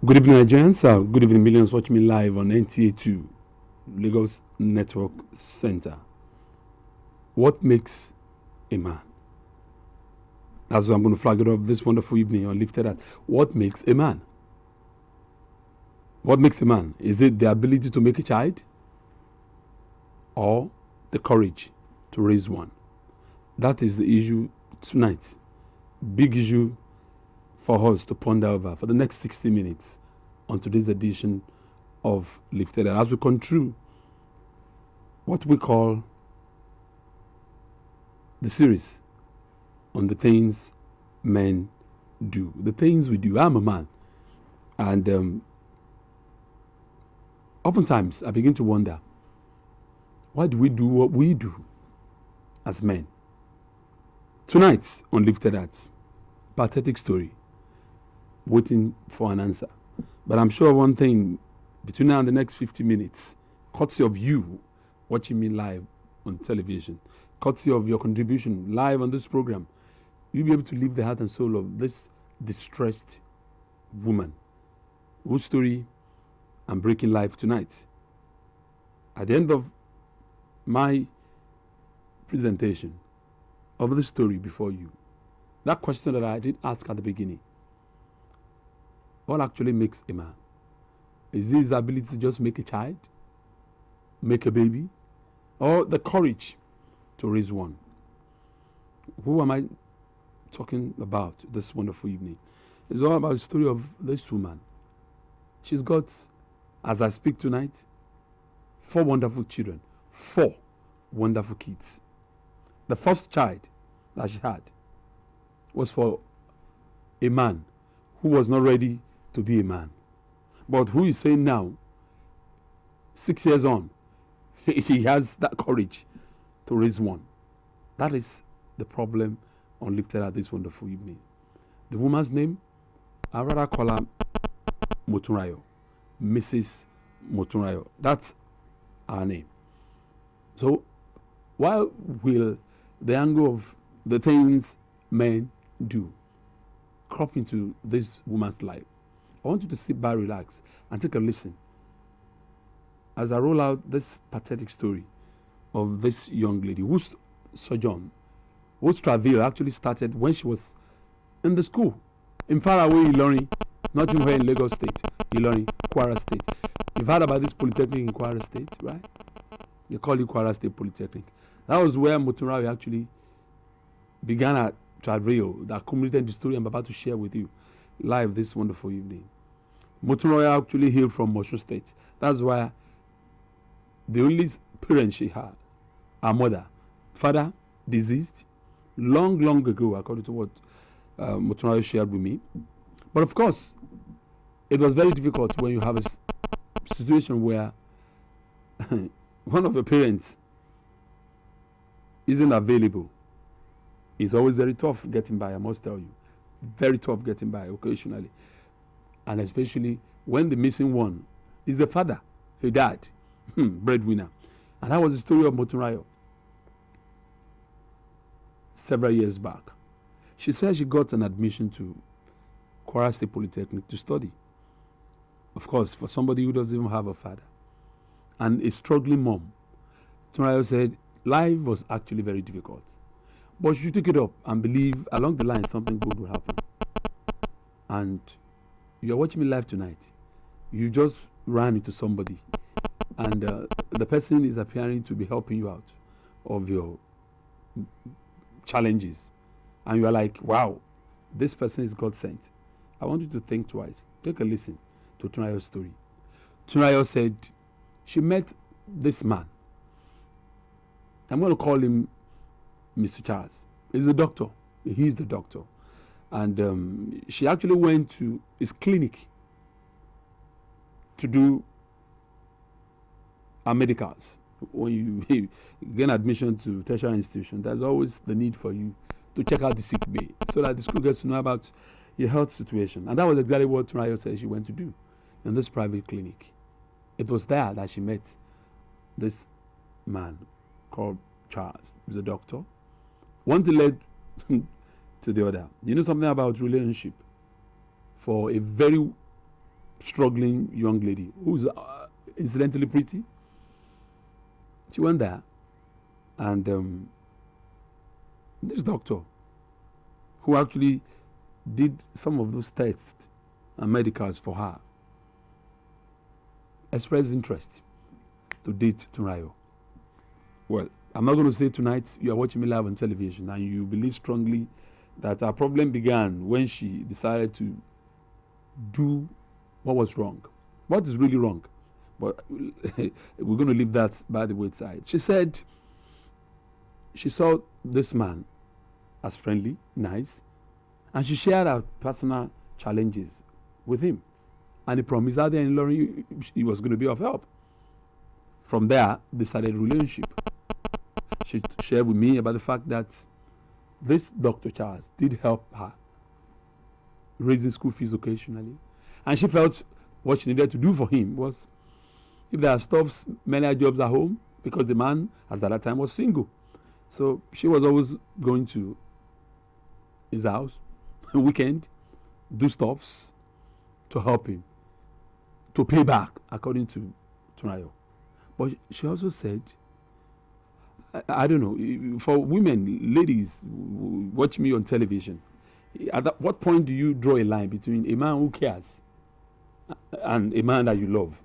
Good evening, Nigerians. Good evening, millions watching me live on NTA2, Lagos Network Center. What makes a man? That's what I'm going to flag it up this wonderful evening on Lifted At. What makes a man? What makes a man? Is it the ability to make a child? Or the courage to raise one? That is the issue tonight. Big issue for us to ponder over for the next 60 minutes on today's edition of Lifted As we come through what we call the series on the things men do. The things we do. I'm a man, and oftentimes I begin to wonder, why do we do what we do as men? Tonight on Lifted At, pathetic story, waiting for an answer. But I'm sure one thing, between now and the next 50 minutes, courtesy of you watching me live on television, courtesy of your contribution live on this program, you'll be able to live the heart and soul of this distressed woman whose story I'm breaking live tonight. At the end of my presentation of the story before you, that question that I did ask at the beginning, what actually makes a man? Is it his ability to just make a child, make a baby, or the courage to raise one? Who am I talking about this wonderful evening? It's all about the story of this woman. She's got, as I speak tonight, 4 wonderful children, 4 wonderful kids. The first child that she had was for a man who was not ready to be a man, but who is saying now, 6 years on, he has that courage to raise one. That is the problem on Lifted At this wonderful evening. The woman's name, I rather call her Motunrayo, Mrs. Motunrayo. That's our name. So, why will the angle of the things men do crop into this woman's life? I want you to sit back, relax, and take a listen as I roll out this pathetic story of this young lady whose sojourn, whose travel actually started when she was in the school in faraway Ilorin, not even here in Lagos State, Ilorin, Kwara State. You've heard about this polytechnic in Kwara State, right? They call it Kwara State Polytechnic. That was where Motunrayo actually began her travel that accumulated the story I'm about to share with you live this wonderful evening. Motunrayo actually hailed from Osun State. That's why the only parent she had, her mother, father deceased long ago, according to what Motunrayo shared with me. But of course, it was very difficult when you have a situation where one of the parents isn't available. It's always very tough getting by, I must tell you. Very tough getting by occasionally. And especially when the missing one is the father, her dad, breadwinner. And that was the story of Motunrayo several years back. She said she got an admission to Kwara State Polytechnic to study. Of course, for somebody who doesn't even have a father and a struggling mom, Motunrayo said life was actually very difficult. But you took it up and believe along the line something good will happen. And you're watching me live tonight. You just ran into somebody, and the person is appearing to be helping you out of your challenges. And you are like, wow, this person is God sent. I want you to think twice. Take a listen to Motunrayo's story. Motunrayo said she met this man. I'm going to call him Mr. Charles. He's a doctor. He's the doctor. And she actually went to his clinic to do her medicals. When you gain admission to tertiary institution, there's always the need for you to check out the sick bay so that the school gets to know about your health situation. And that was exactly what Motunrayo said she went to do in this private clinic. It was there that she met this man called Charles. He's a doctor. One thing led to the other. You know something about relationship? For a very struggling young lady who's incidentally pretty. She went there, and this doctor, who actually did some of those tests and medicals for her, expressed interest to date Tunrayo. Well, I'm not going to say tonight you are watching me live on television and you believe strongly that our problem began when she decided to do what was wrong. What is really wrong? But we're going to leave that by the wayside. She said she saw this man as friendly, nice, and she shared her personal challenges with him. And he promised her then in Lorraine he was going to be of help. From there, they started a relationship. She shared with me about the fact that this Dr. Charles did help her raising school fees occasionally. And she felt what she needed to do for him was, if there are stuffs, many jobs at home, because the man at that time was single. So she was always going to his house weekend, do stuffs to help him, to pay back, according to Tunrayo. But she also said, I don't know, for women, ladies, watch me on television. At what point do you draw a line between a man who cares and a man that you love?